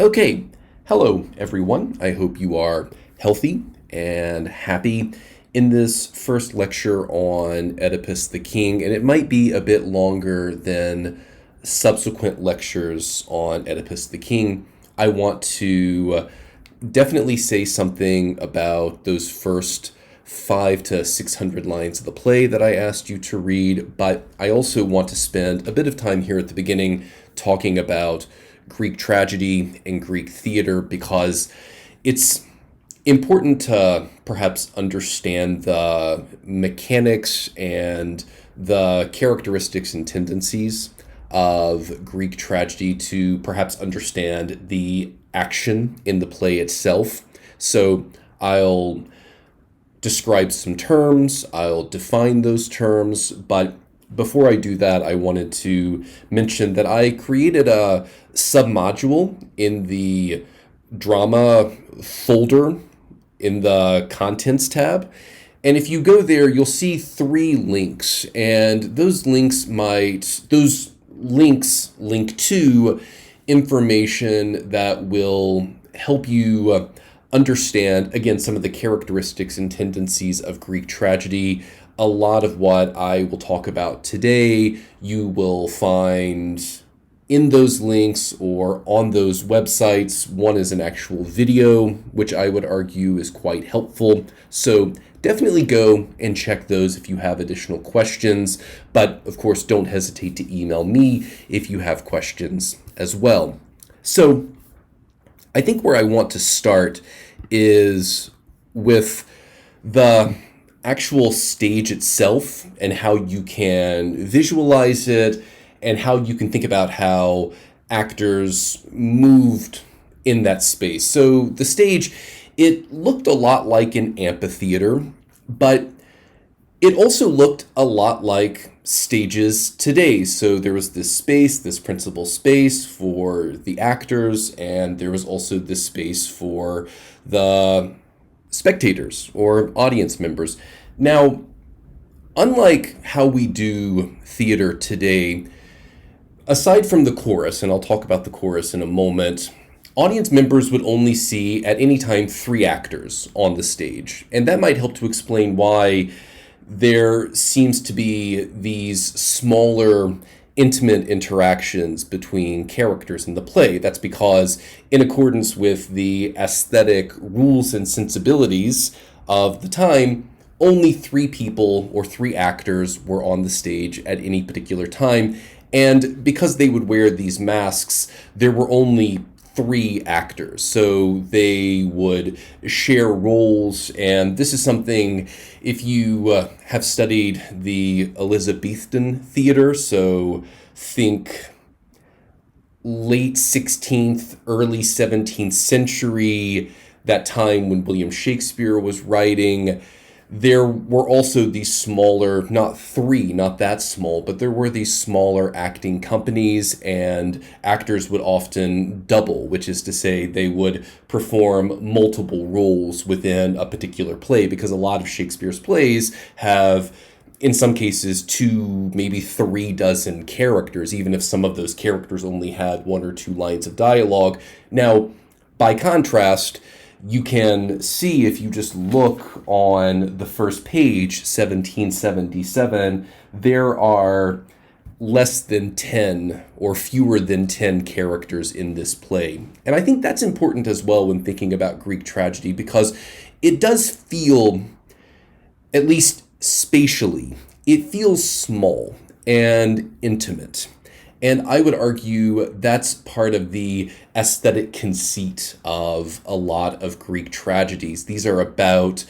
Okay, hello everyone. I hope you are healthy and happy in this first lecture on Oedipus the King, and it might be a bit longer than subsequent lectures on Oedipus the King. I want to definitely say something about those first 500 to 600 lines of the play that I asked you to read, but I also want to spend a bit of time here at the beginning talking about Greek tragedy and Greek theater because it's important to perhaps understand the mechanics and the characteristics and tendencies of Greek tragedy to perhaps understand the action in the play itself. So I'll describe some terms, I'll define those terms, but before I do that, I wanted to mention that I created a submodule in the drama folder in the contents tab. And if you go there, you'll see 3 links, and those links link to information that will help you understand, again, some of the characteristics and tendencies of Greek tragedy. A lot of what I will talk about today, you will find in those links or on those websites. One is an actual video, which I would argue is quite helpful. So definitely go and check those if you have additional questions. But of course, don't hesitate to email me if you have questions as well. So I think where I want to start is with the actual stage itself and how you can visualize it and how you can think about how actors moved in that space. So the stage, it looked a lot like an amphitheater, but it also looked a lot like stages today. So there was this space, this principal space for the actors, and there was also this space for the spectators or audience members. Now, unlike how we do theater today, aside from the chorus, and I'll talk about the chorus in a moment, audience members would only see at any time 3 actors on the stage. And that might help to explain why there seems to be these smaller, intimate interactions between characters in the play. That's because, in accordance with the aesthetic rules and sensibilities of the time, only 3 people or 3 actors were on the stage at any particular time. And because they would wear these masks, there were only 3 actors, so they would share roles. And this is something, if you have studied the Elizabethan theater, so think late 16th, early 17th century, that time when William Shakespeare was writing, there were also these smaller, not 3, not that small, but there were these smaller acting companies, and actors would often double, which is to say they would perform multiple roles within a particular play, because a lot of Shakespeare's plays have, in some cases, 2, maybe 3 dozen characters, even if some of those characters only had 1 or 2 lines of dialogue. Now, by contrast, you can see, if you just look on the first page, 1777, there are less than 10 or fewer than 10 characters in this play. And I think that's important as well when thinking about Greek tragedy, because it does feel, at least spatially, it feels small and intimate. And I would argue that's part of the aesthetic conceit of a lot of Greek tragedies. These are about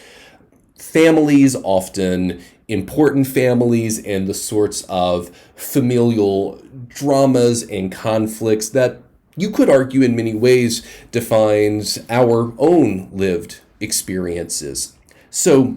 families, often important families, and the sorts of familial dramas and conflicts that you could argue in many ways defines our own lived experiences. So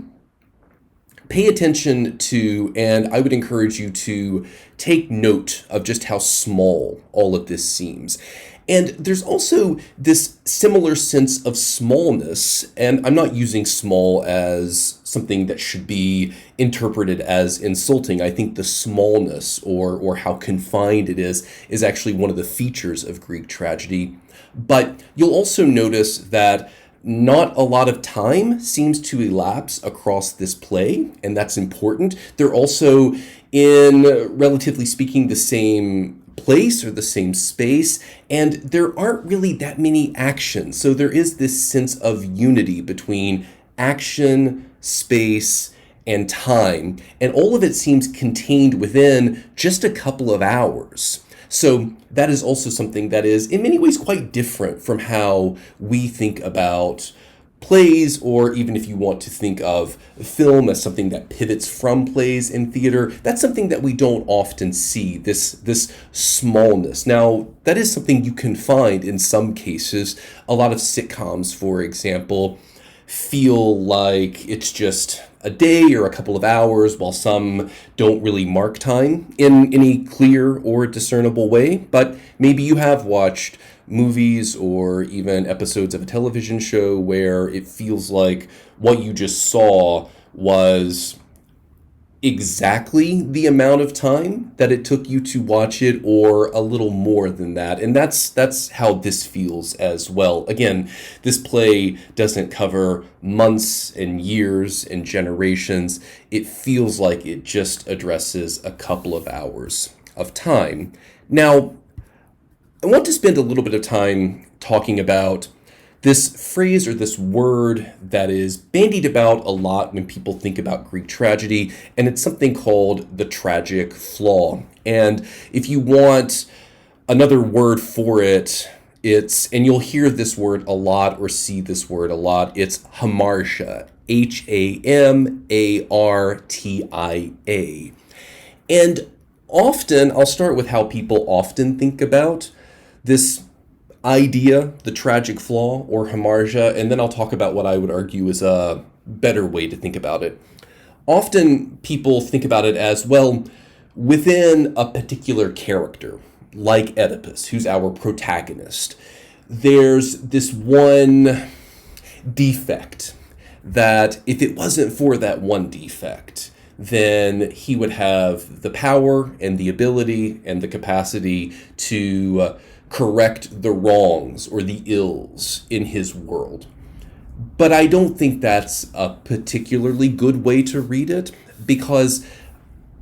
pay attention to, and I would encourage you to take note of just how small all of this seems. And there's also this similar sense of smallness, and I'm not using small as something that should be interpreted as insulting. I think the smallness or how confined it is actually one of the features of Greek tragedy. But you'll also notice that not a lot of time seems to elapse across this play, and that's important. They're also in, relatively speaking, the same place or the same space, and there aren't really that many actions. So there is this sense of unity between action, space, and time, and all of it seems contained within just a couple of hours. So that is also something that is in many ways quite different from how we think about plays, or even if you want to think of film as something that pivots from plays in theater. That's something that we don't often see, this smallness. Now, that is something you can find in some cases. A lot of sitcoms, for example, feel like it's just a day or a couple of hours, while some don't really mark time in any clear or discernible way. But maybe you have watched movies or even episodes of a television show where it feels like what you just saw was exactly the amount of time that it took you to watch it, or a little more than that. And that's how this feels as well. Again, this play doesn't cover months and years and generations. It feels like it just addresses a couple of hours of time. Now, I want to spend a little bit of time talking about this phrase or this word that is bandied about a lot when people think about Greek tragedy, and it's something called the tragic flaw. And if you want another word for it, and you'll hear this word a lot or see this word a lot, it's hamartia, Hamartia. And often, I'll start with how people often think about this idea, the tragic flaw or hamartia, and then I'll talk about what I would argue is a better way to think about it. Often people think about it as, well, within a particular character, like Oedipus, who's our protagonist, there's this one defect that if it wasn't for that one defect, then he would have the power and the ability and the capacity to correct the wrongs or the ills in his world. But I don't think that's a particularly good way to read it, because,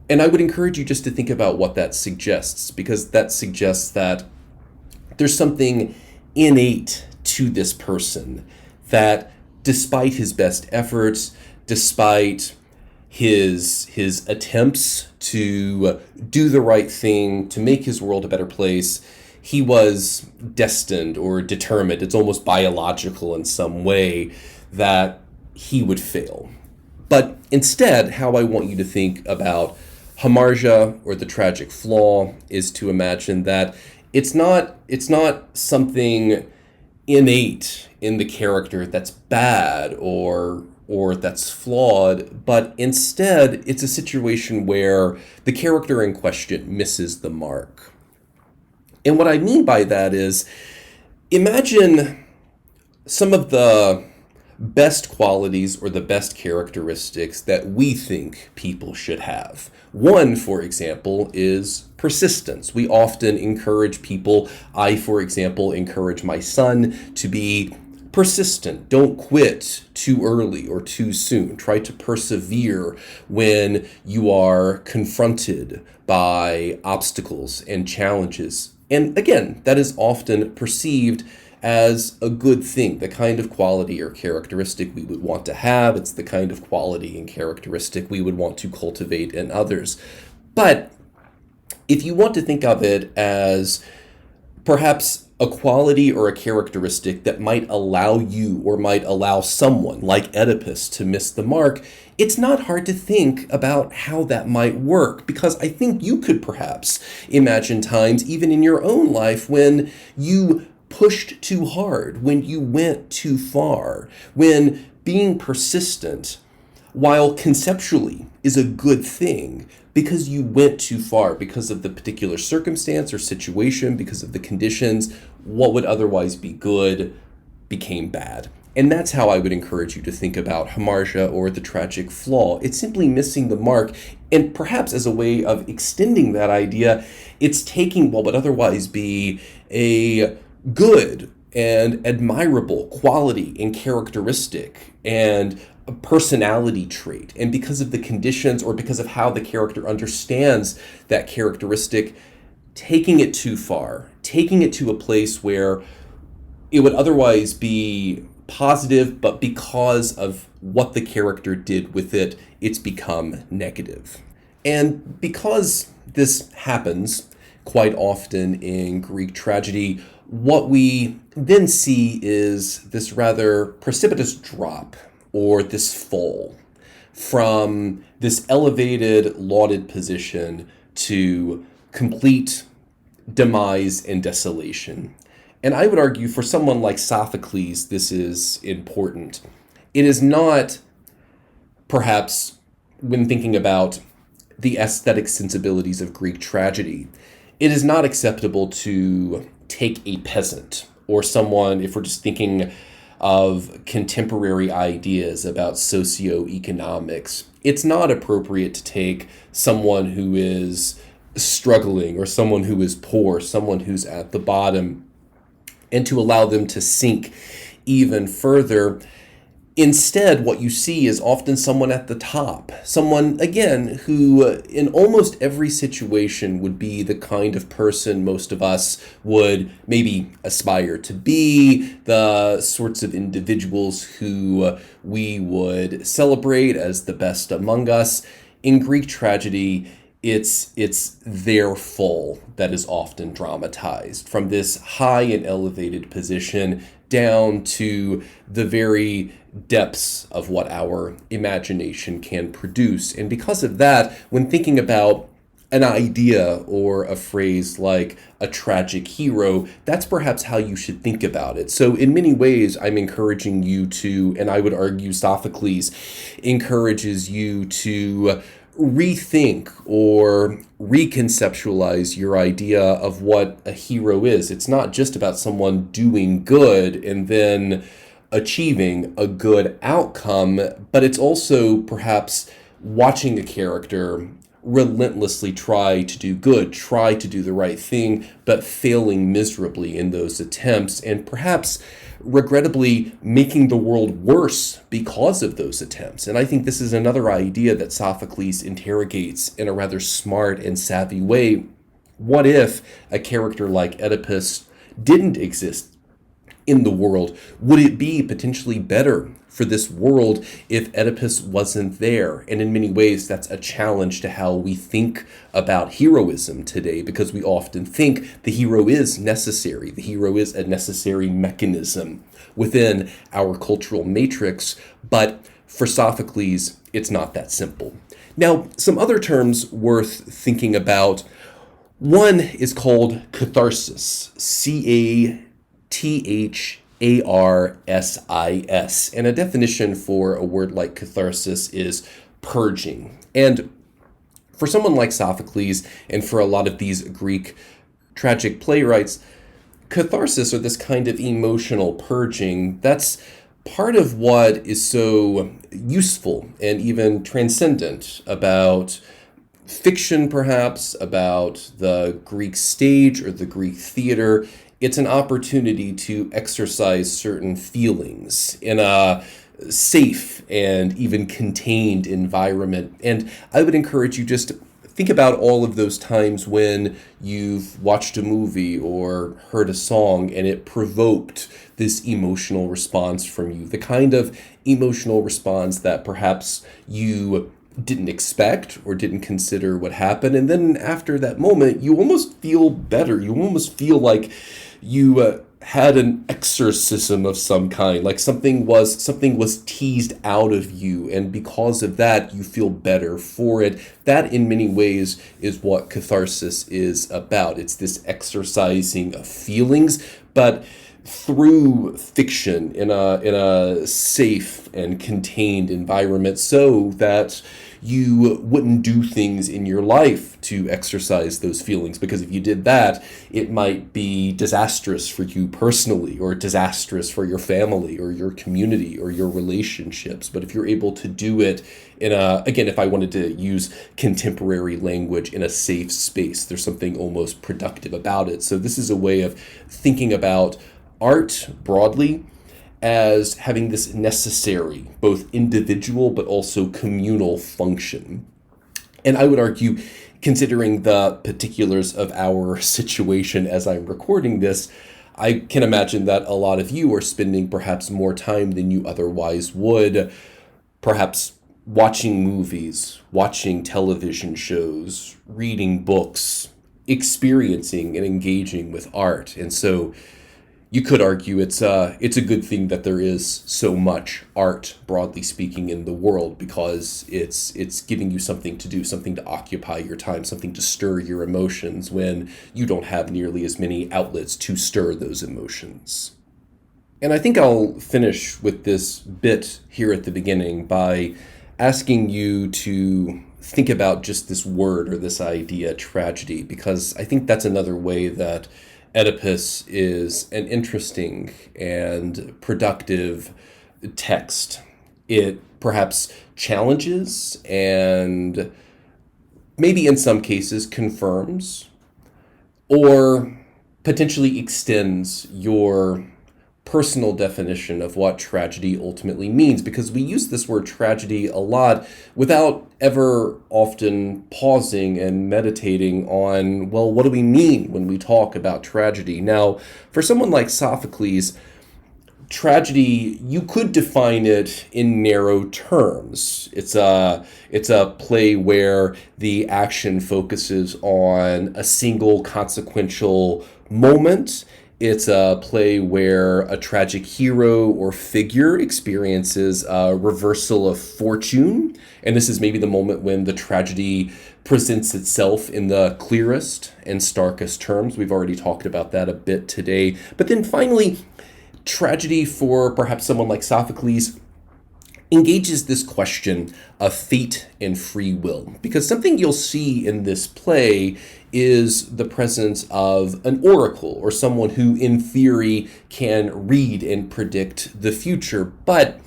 and I would encourage you just to think about what that suggests, because that suggests that there's something innate to this person that, despite his best efforts, despite his attempts to do the right thing, to make his world a better place, he was destined or determined, it's almost biological in some way, that he would fail. But instead, how I want you to think about hamartia or the tragic flaw is to imagine that it's not something innate in the character that's bad or that's flawed, but instead it's a situation where the character in question misses the mark. And what I mean by that is, imagine some of the best qualities or the best characteristics that we think people should have. One, for example, is persistence. We often encourage people, I, for example, encourage my son to be persistent. Don't quit too early or too soon. Try to persevere when you are confronted by obstacles and challenges. And again, that is often perceived as a good thing, the kind of quality or characteristic we would want to have. It's the kind of quality and characteristic we would want to cultivate in others. But if you want to think of it as perhaps a quality or a characteristic that might allow you or might allow someone like Oedipus to miss the mark, it's not hard to think about how that might work, because I think you could perhaps imagine times, even in your own life, when you pushed too hard, when you went too far, when being persistent while conceptually is a good thing, because you went too far, because of the particular circumstance or situation, because of the conditions, what would otherwise be good became bad. And that's how I would encourage you to think about hamartia, or the tragic flaw. It's simply missing the mark. And perhaps as a way of extending that idea, it's taking what would otherwise be a good and admirable quality and characteristic and a personality trait, and because of the conditions or because of how the character understands that characteristic, taking it too far, taking it to a place where it would otherwise be positive, but because of what the character did with it, it's become negative. And because this happens quite often in Greek tragedy, what we then see is this rather precipitous drop, or this fall, from this elevated, lauded position to complete demise and desolation. And I would argue for someone like Sophocles, this is important. It is not, perhaps, when thinking about the aesthetic sensibilities of Greek tragedy, it is not acceptable to take a peasant or someone, if we're just thinking of contemporary ideas about socioeconomics, it's not appropriate to take someone who is struggling or someone who is poor, someone who's at the bottom, and to allow them to sink even further. Instead, what you see is often someone at the top, someone, again, who in almost every situation would be the kind of person most of us would maybe aspire to be, the sorts of individuals who we would celebrate as the best among us. In Greek tragedy, it's their fall that is often dramatized, from this high and elevated position down to the very depths of what our imagination can produce. And because of that, when thinking about an idea or a phrase like a tragic hero, that's perhaps how you should think about it. So in many ways, I'm encouraging you to, and I would argue Sophocles encourages you to rethink or reconceptualize your idea of what a hero is. It's not just about someone doing good and then achieving a good outcome, but it's also perhaps watching a character relentlessly try to do good, try to do the right thing, but failing miserably in those attempts, and perhaps regrettably making the world worse because of those attempts. And I think this is another idea that Sophocles interrogates in a rather smart and savvy way. What if a character like Oedipus didn't exist in the world? Would it be potentially better for this world if Oedipus wasn't there? And in many ways, that's a challenge to how we think about heroism today, because we often think the hero is necessary. The hero is a necessary mechanism within our cultural matrix. But for Sophocles, it's not that simple. Now, some other terms worth thinking about. One is called catharsis, Catharsis, and a definition for a word like catharsis is purging. And for someone like Sophocles, and for a lot of these Greek tragic playwrights, catharsis, or this kind of emotional purging, that's part of what is so useful and even transcendent about fiction, perhaps, about the Greek stage or the Greek theater. It's an opportunity to exercise certain feelings in a safe and even contained environment. And I would encourage you just to think about all of those times when you've watched a movie or heard a song and it provoked this emotional response from you, the kind of emotional response that perhaps you didn't expect or didn't consider would happen. And then after that moment, you almost feel better. You almost feel like you had an exorcism of some kind, like something was teased out of you, and because of that, you feel better for it. That, in many ways, is what catharsis is about. It's this exercising of feelings, but through fiction in a safe and contained environment so that you wouldn't do things in your life to exercise those feelings, because if you did that, it might be disastrous for you personally, or disastrous for your family or your community or your relationships. But if you're able to do it in a, again, if I wanted to use contemporary language, in a safe space, there's something almost productive about it. So this is a way of thinking about art broadly as having this necessary, both individual but also communal function. And I would argue, considering the particulars of our situation as I'm recording this, I can imagine that a lot of you are spending perhaps more time than you otherwise would, perhaps watching movies, watching television shows, reading books, experiencing and engaging with art. And so you could argue it's a good thing that there is so much art, broadly speaking, in the world, because it's giving you something to do, something to occupy your time, something to stir your emotions when you don't have nearly as many outlets to stir those emotions. And I think I'll finish with this bit here at the beginning by asking you to think about just this word or this idea, tragedy, because I think that's another way that Oedipus is an interesting and productive text. It perhaps challenges and maybe in some cases confirms or potentially extends your personal definition of what tragedy ultimately means, because we use this word tragedy a lot without ever often pausing and meditating on, well, what do we mean when we talk about tragedy? Now, for someone like Sophocles, tragedy, you could define it in narrow terms. It's a play where the action focuses on a single consequential moment. It's a play where a tragic hero or figure experiences a reversal of fortune. And this is maybe the moment when the tragedy presents itself in the clearest and starkest terms. We've already talked about that a bit today. But then finally, tragedy for perhaps someone like Sophocles engages this question of fate and free will, because something you'll see in this play is the presence of an oracle, or someone who in theory can read and predict the future. But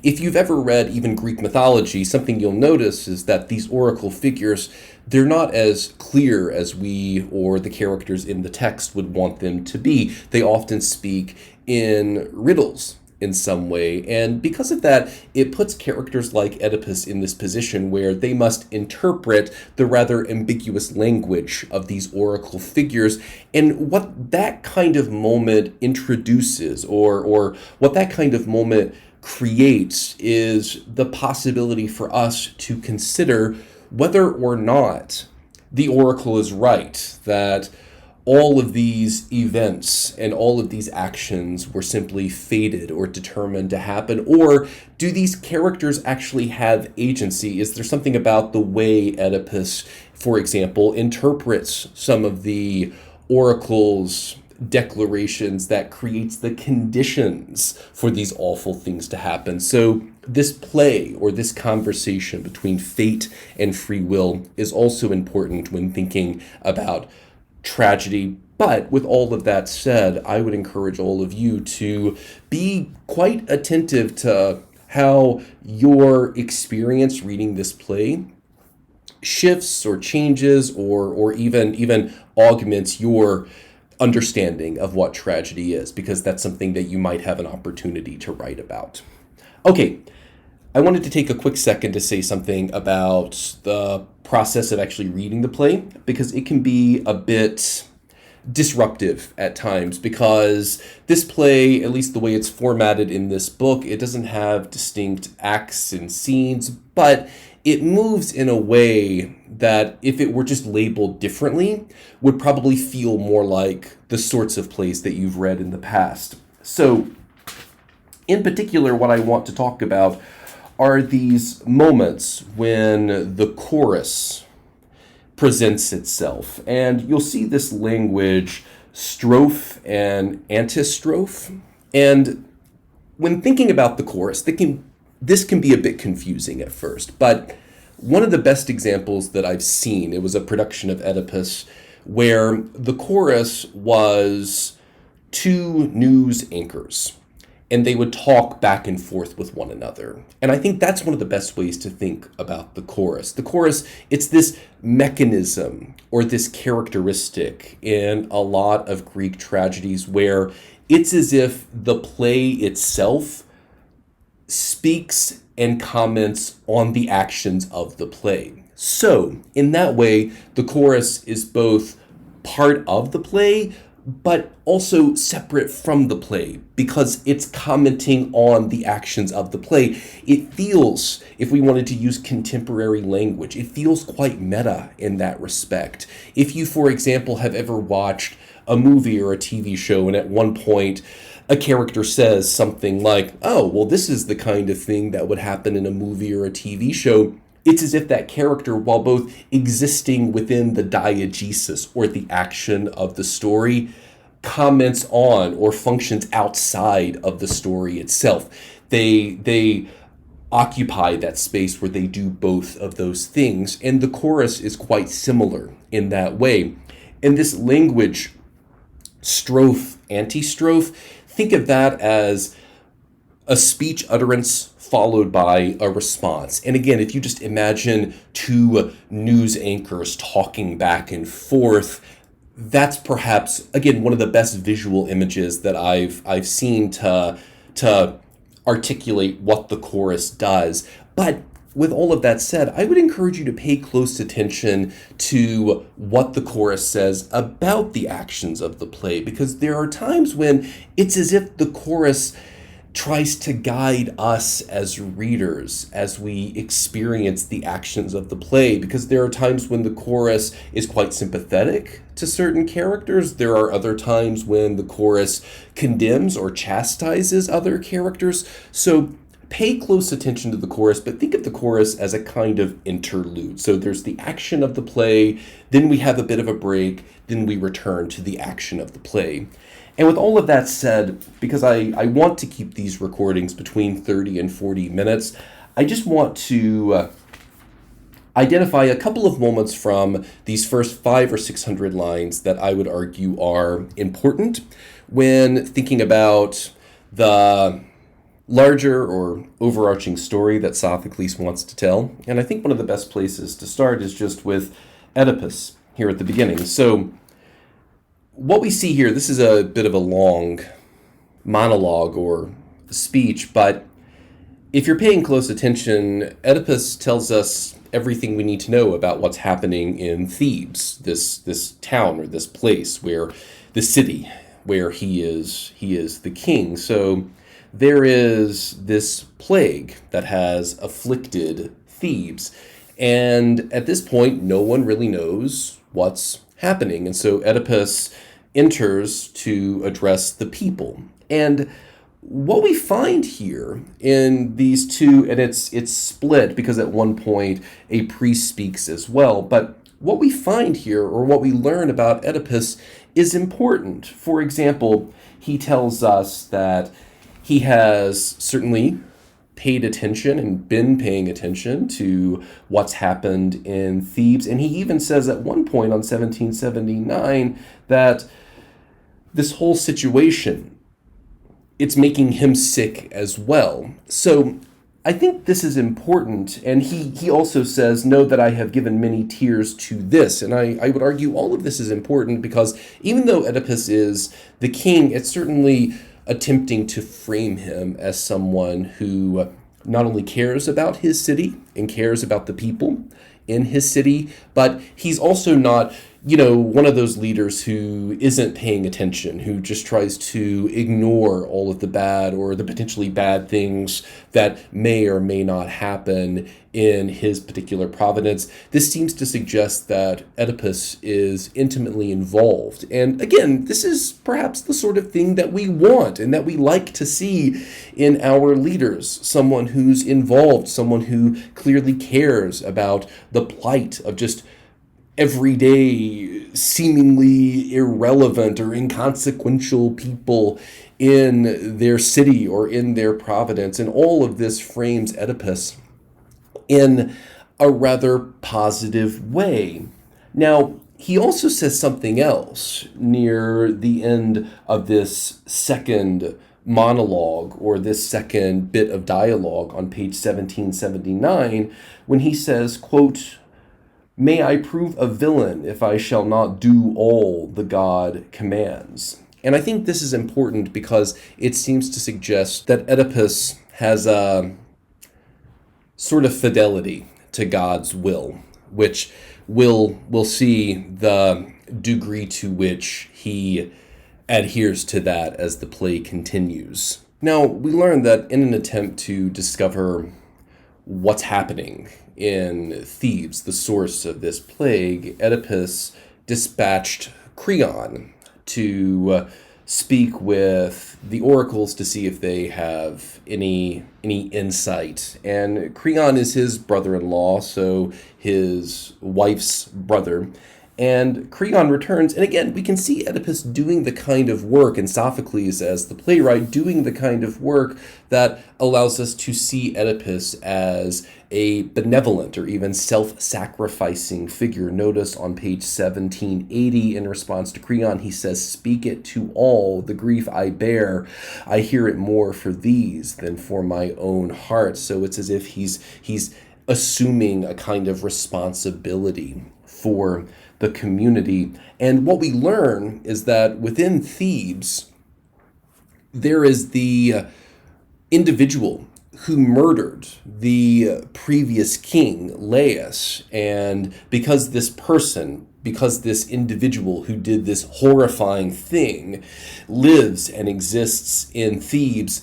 if you've ever read even Greek mythology, something you'll notice is that these oracle figures, they're not as clear as we or the characters in the text would want them to be. They often speak in riddles in some way. And because of that, it puts characters like Oedipus in this position where they must interpret the rather ambiguous language of these oracle figures. And what that kind of moment introduces, or what that kind of moment creates, is the possibility for us to consider whether or not the oracle is right, that all of these events and all of these actions were simply fated or determined to happen, or do these characters actually have agency? Is there something about the way Oedipus, for example, interprets some of the oracle's declarations that creates the conditions for these awful things to happen? So this play, or this conversation between fate and free will, is also important when thinking about tragedy. But with all of that said, I would encourage all of you to be quite attentive to how your experience reading this play shifts or changes, or even augments your understanding of what tragedy is, because that's something that you might have an opportunity to write about. Okay, I wanted to take a quick second to say something about the process of actually reading the play, because it can be a bit disruptive at times, because this play, at least the way it's formatted in this book, it doesn't have distinct acts and scenes, but it moves in a way that, if it were just labeled differently, would probably feel more like the sorts of plays that you've read in the past. So, in particular, what I want to talk about are these moments when the chorus presents itself. And you'll see this language strophe and antistrophe. And when thinking about the chorus, this can be a bit confusing at first, but one of the best examples that I've seen, it was a production of Oedipus, where the chorus was two news anchors, and they would talk back and forth with one another. And I think that's one of the best ways to think about the chorus. The chorus, it's this mechanism or this characteristic in a lot of Greek tragedies where it's as if the play itself speaks and comments on the actions of the play. So, in that way, the chorus is both part of the play, but also separate from the play because it's commenting on the actions of the play. It feels, if we wanted to use contemporary language, it feels quite meta in that respect. If you, for example, have ever watched a movie or a TV show and at one point a character says something like, oh, well, this is the kind of thing that would happen in a movie or a TV show, it's as if that character, while both existing within the diegesis or the action of the story, comments on or functions outside of the story itself. They occupy that space where they do both of those things, and the chorus is quite similar in that way. And this language, strophe, antistrophe, think of that as a speech utterance followed by a response. And again, if you just imagine two news anchors talking back and forth, that's perhaps, again, one of the best visual images that I've seen to articulate what the chorus does. But with all of that said, I would encourage you to pay close attention to what the chorus says about the actions of the play, because there are times when it's as if the chorus tries to guide us as readers as we experience the actions of the play, because there are times when the chorus is quite sympathetic to certain characters. There are other times when the chorus condemns or chastises other characters. So pay close attention to the chorus, but think of the chorus as a kind of interlude. So there's the action of the play, then we have a bit of a break, then we return to the action of the play. And with all of that said, because I want to keep these recordings between 30 and 40 minutes, I just want to identify a couple of moments from these first 500 or 600 lines that I would argue are important when thinking about the larger or overarching story that Sophocles wants to tell. And I think one of the best places to start is just with Oedipus here at the beginning. So what we see here, this is a bit of a long monologue or speech, but if you're paying close attention, Oedipus tells us everything we need to know about what's happening in Thebes, this town or this place where the city where he is the king. So there is this plague that has afflicted Thebes, and at this point, no one really knows what's happening. And so Oedipus enters to address the people. And what we find here in these two, and it's split because at one point a priest speaks as well, but what we find here, or what we learn about Oedipus, is important. For example, he tells us that he has certainly paid attention and been paying attention to what's happened in Thebes. And he even says at one point on 1779 that this whole situation, it's making him sick as well. So I think this is important. And he also says, know that I have given many tears to this. And I would argue all of this is important because even though Oedipus is the king, it's certainly attempting to frame him as someone who not only cares about his city and cares about the people in his city, but he's also not, one of those leaders who isn't paying attention, who just tries to ignore all of the bad or the potentially bad things that may or may not happen in his particular province. This seems to suggest that Oedipus is intimately involved. And again, this is perhaps the sort of thing that we want and that we like to see in our leaders. Someone who's involved, someone who clearly cares about the plight of just everyday seemingly irrelevant or inconsequential people in their city or in their providence. And all of this frames Oedipus in a rather positive way. Now, he also says something else near the end of this second monologue or this second bit of dialogue on page 1779 when he says, quote, "May I prove a villain if I shall not do all the God commands." And I think this is important because it seems to suggest that Oedipus has a sort of fidelity to God's will, which we'll see the degree to which he adheres to that as the play continues. Now, we learn that in an attempt to discover what's happening in Thebes, the source of this plague, Oedipus dispatched Creon to speak with the oracles to see if they have any insight. And Creon is his brother-in-law, so his wife's brother. And Creon returns, and again, we can see Oedipus doing the kind of work, and Sophocles, as the playwright, doing the kind of work that allows us to see Oedipus as a benevolent or even self-sacrificing figure. Notice on page 1780, in response to Creon, he says, "Speak it to all, the grief I bear. I hear it more for these than for my own heart." So it's as if he's assuming a kind of responsibility for the community. And what we learn is that within Thebes, there is the individual who murdered the previous king, Laius. And because this individual who did this horrifying thing lives and exists in Thebes,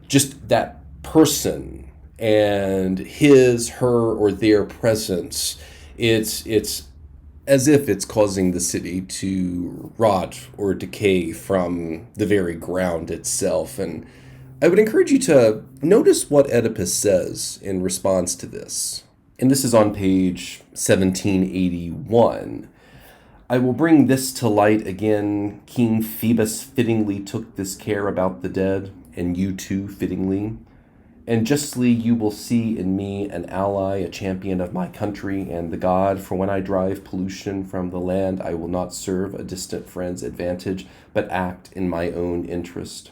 just that person and his, her, or their presence, it's as if it's causing the city to rot or decay from the very ground itself. And I would encourage you to notice what Oedipus says in response to this. And this is on page 1781. "I will bring this to light again. King Phoebus fittingly took this care about the dead, and you too fittingly. And justly you will see in me an ally, a champion of my country and the god. For when I drive pollution from the land, I will not serve a distant friend's advantage, but act in my own interest.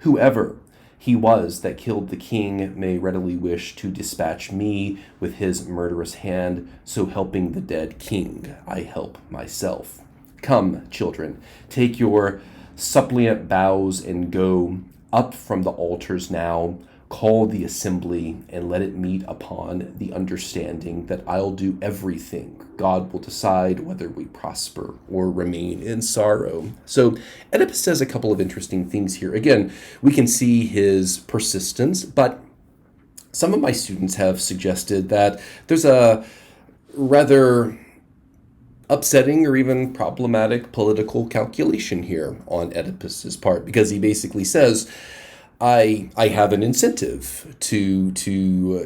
Whoever he was that killed the king may readily wish to dispatch me with his murderous hand, so helping the dead king, I help myself. Come, children, take your suppliant bows and go up from the altars now. Call the assembly and let it meet upon the understanding that I'll do everything. God will decide whether we prosper or remain in sorrow." So Oedipus says a couple of interesting things here. Again, we can see his persistence, but some of my students have suggested that there's a rather upsetting or even problematic political calculation here on Oedipus's part, because he basically says, I have an incentive to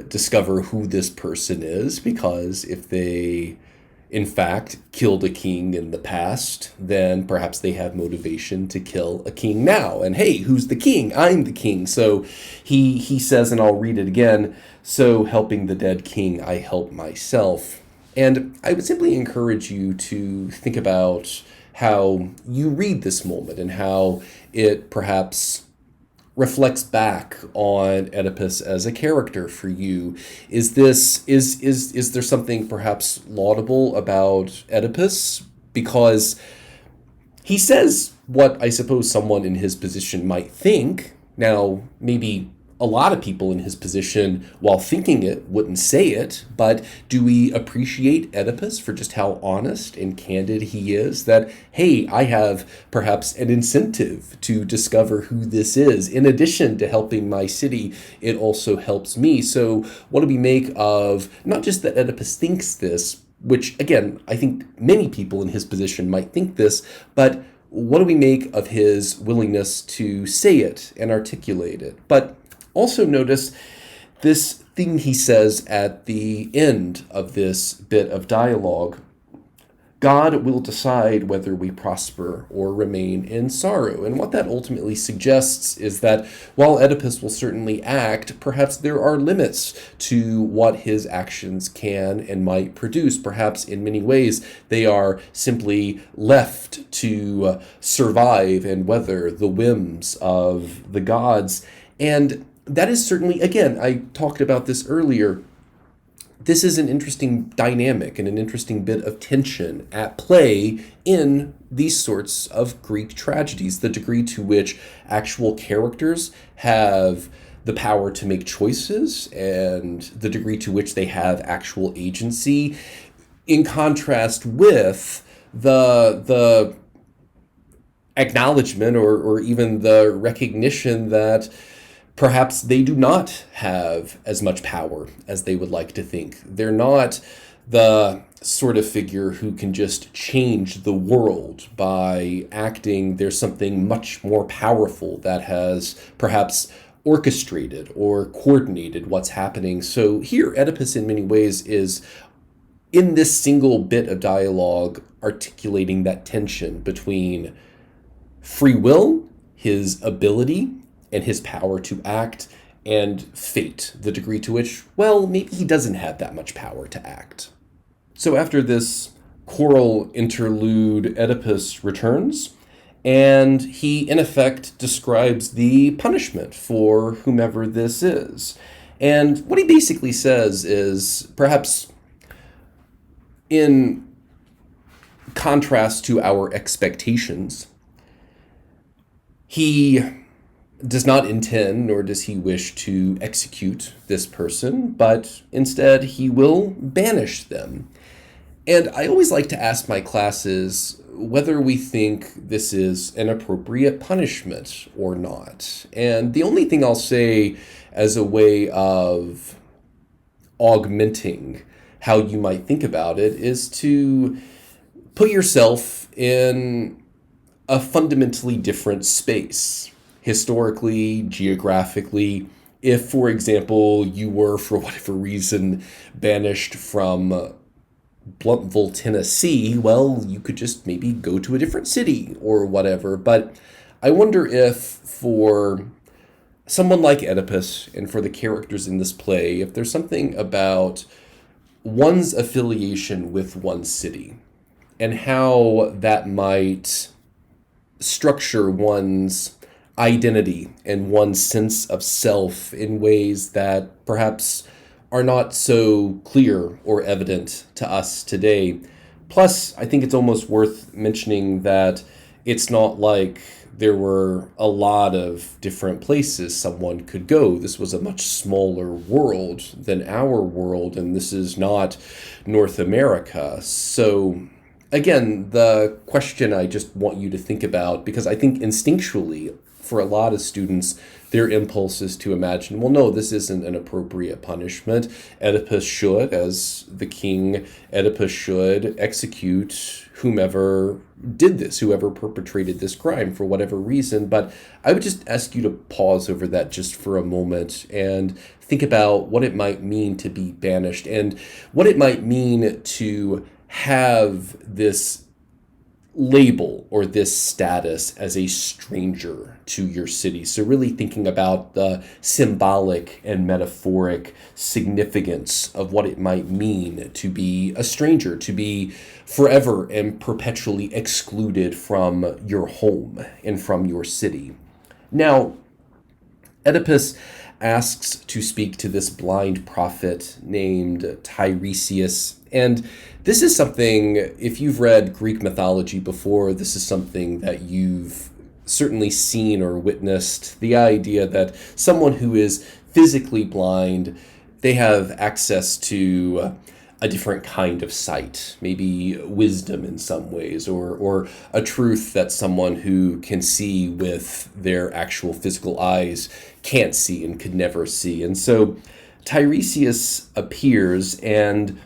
discover who this person is, because if they in fact killed a king in the past, then perhaps they have motivation to kill a king now. And hey, who's the king? I'm the king. So he says, and I'll read it again, "So helping the dead king, I help myself." And I would simply encourage you to think about how you read this moment and how it perhaps reflects back on Oedipus as a character for you. Is there something perhaps laudable about Oedipus? Because he says what I suppose someone in his position might think. Now, maybe a lot of people in his position, while thinking it, wouldn't say it, but do we appreciate Oedipus for just how honest and candid he is? That, hey, I have perhaps an incentive to discover who this is. In addition to helping my city, it also helps me. So what do we make of not just that Oedipus thinks this, which, again, I think many people in his position might think this, but what do we make of his willingness to say it and articulate it? But also notice this thing he says at the end of this bit of dialogue. God will decide whether we prosper or remain in sorrow. And what that ultimately suggests is that while Oedipus will certainly act, perhaps there are limits to what his actions can and might produce. Perhaps in many ways they are simply left to survive and weather the whims of the gods. And that is certainly, again, I talked about this earlier, this is an interesting dynamic and an interesting bit of tension at play in these sorts of Greek tragedies, the degree to which actual characters have the power to make choices and the degree to which they have actual agency, in contrast with the acknowledgement or even the recognition that perhaps they do not have as much power as they would like to think. They're not the sort of figure who can just change the world by acting. There's something much more powerful that has perhaps orchestrated or coordinated what's happening. So here, Oedipus in many ways is, in this single bit of dialogue, articulating that tension between free will, his ability, and his power to act, and fate, the degree to which, well, maybe he doesn't have that much power to act. So after this choral interlude, Oedipus returns, and he, in effect, describes the punishment for whomever this is. And what he basically says is, perhaps in contrast to our expectations, he does not intend, nor does he wish to execute this person, but instead he will banish them. And I always like to ask my classes whether we think this is an appropriate punishment or not. And the only thing I'll say as a way of augmenting how you might think about it is to put yourself in a fundamentally different space. Historically, geographically, if, for example, you were, for whatever reason, banished from Blumpville, Tennessee, well, you could just maybe go to a different city or whatever. But I wonder if for someone like Oedipus and for the characters in this play, if there's something about one's affiliation with one city and how that might structure one's identity and one's sense of self in ways that perhaps are not so clear or evident to us today. Plus, I think it's almost worth mentioning that it's not like there were a lot of different places someone could go. This was a much smaller world than our world, and this is not North America. So again, the question I just want you to think about, because I think instinctually, for a lot of students, their impulse is to imagine, well, no, this isn't an appropriate punishment. Oedipus should, as the king, Oedipus should execute whomever did this, whoever perpetrated this crime for whatever reason. But I would just ask you to pause over that just for a moment and think about what it might mean to be banished and what it might mean to have this label or this status as a stranger to your city. So really thinking about the symbolic and metaphoric significance of what it might mean to be a stranger, to be forever and perpetually excluded from your home and from your city. Now, Oedipus asks to speak to this blind prophet named Tiresias. And this is something, if you've read Greek mythology before, this is something that you've certainly seen or witnessed. The idea that someone who is physically blind, they have access to a different kind of sight, maybe wisdom in some ways, or a truth that someone who can see with their actual physical eyes can't see and could never see. And so Tiresias appears, and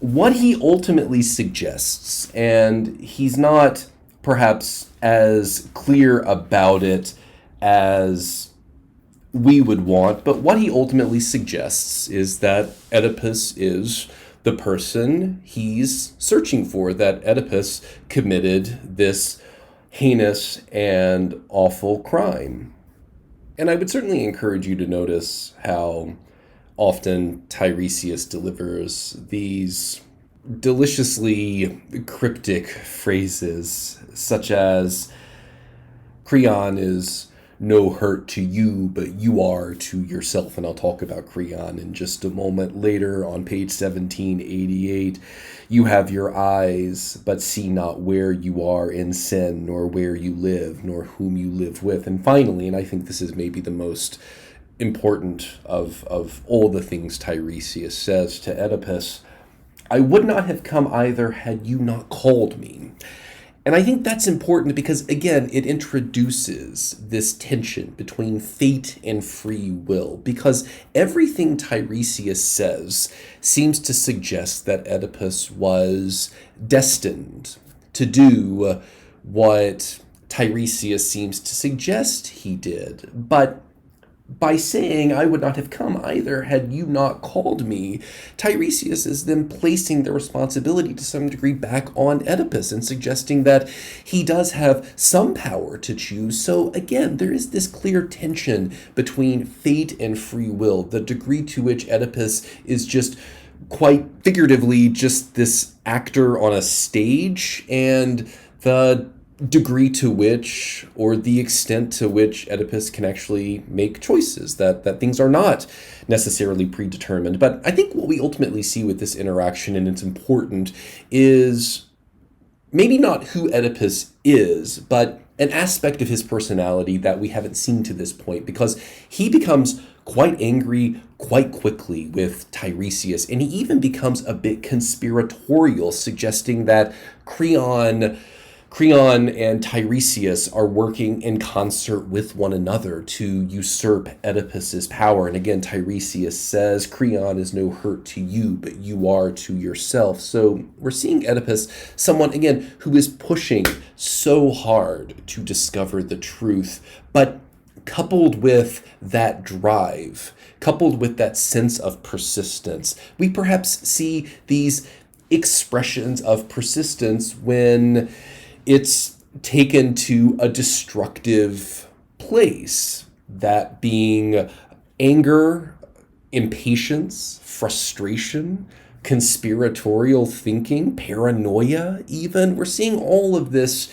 what he ultimately suggests, and he's not perhaps as clear about it as we would want, but what he ultimately suggests is that Oedipus is the person he's searching for, that Oedipus committed this heinous and awful crime. And I would certainly encourage you to notice how often Tiresias delivers these deliciously cryptic phrases, such as, Creon is no hurt to you, but you are to yourself. And I'll talk about Creon in just a moment. Later on page 1788, you have your eyes, but see not where you are in sin, nor where you live, nor whom you live with. And finally, and I think this is maybe the most important of all the things Tiresias says to Oedipus, I would not have come either had you not called me. And I think that's important because, again, it introduces this tension between fate and free will, because everything Tiresias says seems to suggest that Oedipus was destined to do what Tiresias seems to suggest he did. But by saying, I would not have come either had you not called me, Tiresias is then placing the responsibility to some degree back on Oedipus and suggesting that he does have some power to choose. So again, there is this clear tension between fate and free will, the degree to which Oedipus is just quite figuratively just this actor on a stage, and the degree to which, or the extent to which, Oedipus can actually make choices, that things are not necessarily predetermined. But I think what we ultimately see with this interaction, and it's important, is maybe not who Oedipus is, but an aspect of his personality that we haven't seen to this point, because he becomes quite angry quite quickly with Tiresias, and he even becomes a bit conspiratorial, suggesting that Creon and Tiresias are working in concert with one another to usurp Oedipus's power. And again, Tiresias says, Creon is no hurt to you, but you are to yourself. So we're seeing Oedipus, someone, again, who is pushing so hard to discover the truth, but coupled with that drive, coupled with that sense of persistence, we perhaps see these expressions of persistence when it's taken to a destructive place, that being anger, impatience, frustration, conspiratorial thinking, paranoia even. We're seeing all of this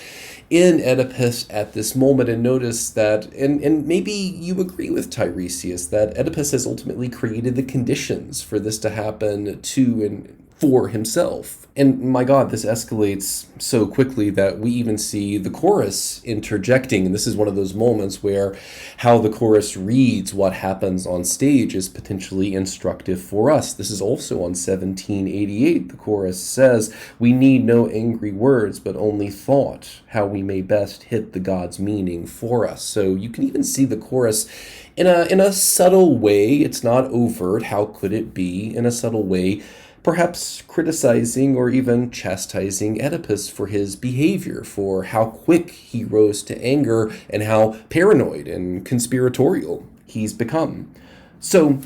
in Oedipus at this moment, and notice that, and maybe you agree with Tiresias, that Oedipus has ultimately created the conditions for this to happen to and for himself. And my God, this escalates so quickly that we even see the chorus interjecting. And this is one of those moments where how the chorus reads what happens on stage is potentially instructive for us. This is also on 1788. The chorus says, we need no angry words, but only thought, how we may best hit the God's meaning for us. So you can even see the chorus in a subtle way. It's not overt. How could it be? In a subtle way, perhaps criticizing or even chastising Oedipus for his behavior, for how quick he rose to anger and how paranoid and conspiratorial he's become. So,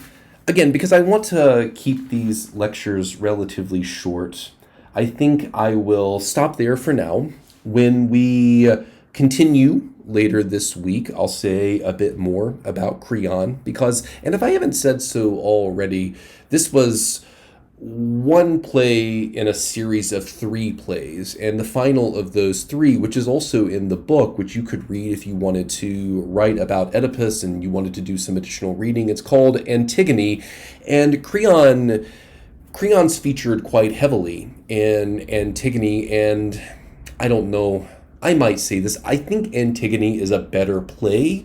again, because I want to keep these lectures relatively short, I think I will stop there for now. When we continue later this week, I'll say a bit more about Creon, because, and if I haven't said so already, this was one play in a series of 3 plays, and the final of those 3, which is also in the book, which you could read if you wanted to write about Oedipus and you wanted to do some additional reading. It's called Antigone, and Creon's featured quite heavily in Antigone, and I don't know, I might say this, I think Antigone is a better play,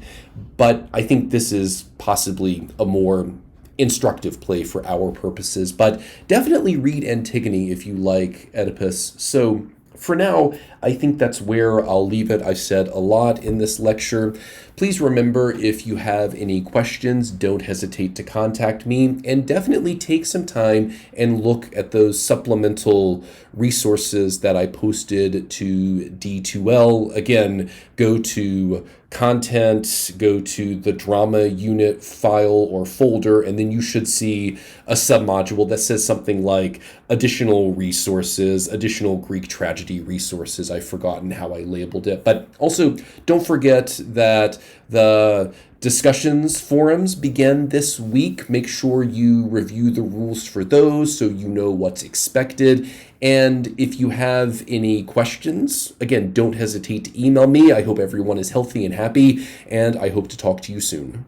but I think this is possibly a more instructive play for our purposes. But definitely read Antigone if you like Oedipus. So for now, I think that's where I'll leave it. I've said a lot in this lecture. Please remember, if you have any questions, don't hesitate to contact me, and definitely take some time and look at those supplemental resources that I posted to D2L. Again, go to content, go to the drama unit file or folder, and then you should see a submodule that says something like additional resources, additional Greek tragedy resources. I've forgotten how I labeled it. But also, don't forget that the discussions forums begin this week. Make sure you review the rules for those so you know what's expected. And if you have any questions, again, don't hesitate to email me. I hope everyone is healthy and happy, and I hope to talk to you soon.